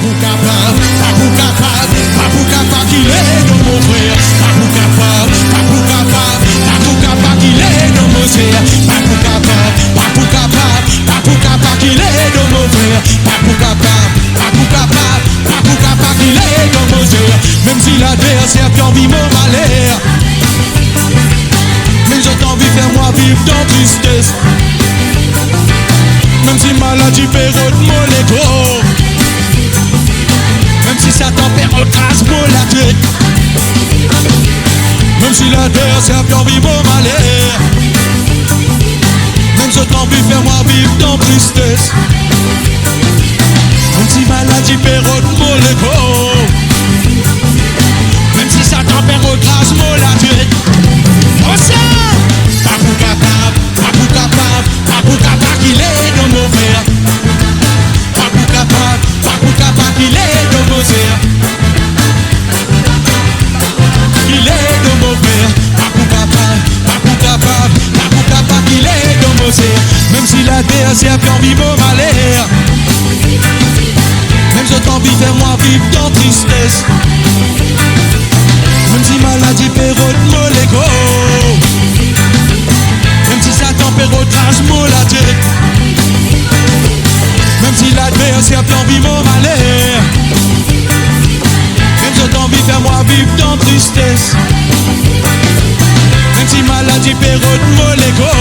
pour capable, pas pour capable, pas pour capable qu'il est dans mon frère, pas pour capable, pas pour capable, pas pour capable qu'il est dans mon frère, pas pour capable, pas pour capable, pas pour capable qu'il est dans mon frère, pas pour capable, pas pour capable, pas pour capable qu'il est dans mon frère, même si l'adversaire puis envie mon malheur, mais j'ai envie de faire moi vivre dans tristesse. Même si maladie pérode mon écho, même si Satan pérode casse mon la tête, même si l'adversaire fait envie mon malheur, même si j'ai envie de faire moi vivre dans tristesse. Même si maladie pérode mon écho, même si Satan pérode casse mon la tête. Oh ça! Pas pour capable, pas pour capable, pas pour capable qu'il est dans mon frère. Pas pour capable qu'il est dans mon frère. Qu'il est dans mon frère. Pas pour capable, pas pour capable, pas pour capable qu'il est dans mon frère. Même si l'adversaire fait envie mon malheur, même si j'ai envie de faire moi vivre dans tristesse, même si maladie pérode mon égo, même si Satan pérode crache mon la tête, même si l'adversaire fait envie mon malheur, même si j'ai envie de faire moi vivre dans tristesse, même si maladie pérode mon égo,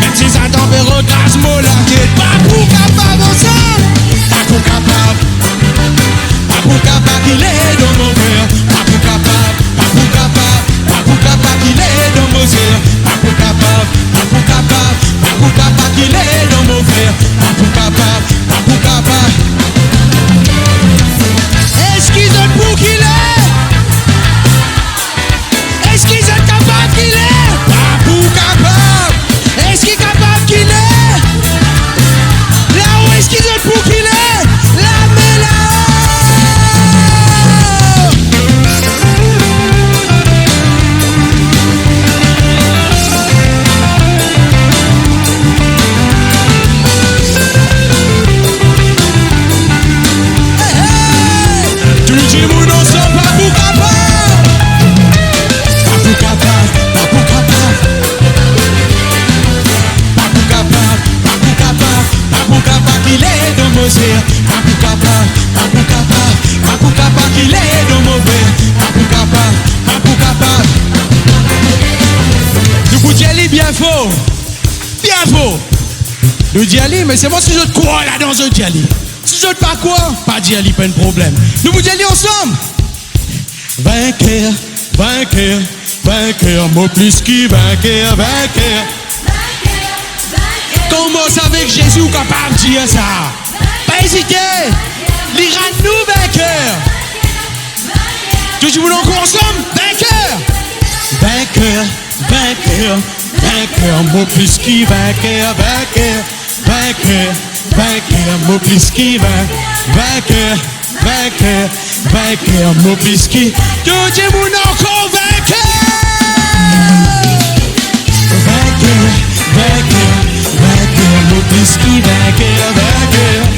même si Satan pérode crache mon la tête. Pas pour capable ensemble, pas pour capable, pas pour capable qu'il est dans mon cœur, pas pour capable, pas pour capable, pas pour capable qu'il est dans mon cœur, pas pour capable, pas pour capable, pas pour capable qu'il est dans mon frère, pas pour capable, pas pour capable. Est-ce qu'ils ont pour qu'il est? Est-ce qu'ils sont capables qu'il est? Pas pour capable. Est-ce qu'il est capable qu'il est? Là où est-ce qu'ils ont pour qu'il est? La là. Pas pour capable, pas pour capable, pas pour capable qu'il est dans mon verre, pas pour capable, pas pour capable. Du coup, Djali bien faux, bien faux. Le Djali, mais c'est moi si je te crois là dans un Djali. Si je te pas quoi, pas Djali, pas de problème. Nous vous Djali ensemble. Vainqueur, vainqueur, vainqueur, mot plus qui vainqueur, vainqueur. Commence avec Jésus ou capable de dire ça. Pas hésiter, l'Iran nous vainqueur. Toujours encore ensemble, vainqueur. Vainqueur, vainqueur, vainqueur, mot plus qui vainqueur, vainqueur, vainqueur, vainqueur, mot plus qui vainqueur, vainqueur, vainqueur, mot plus qui. Toujours encore vainqueur. Vainqueur, vainqueur, vainqueur, mot plus qui vainqueur, vainqueur.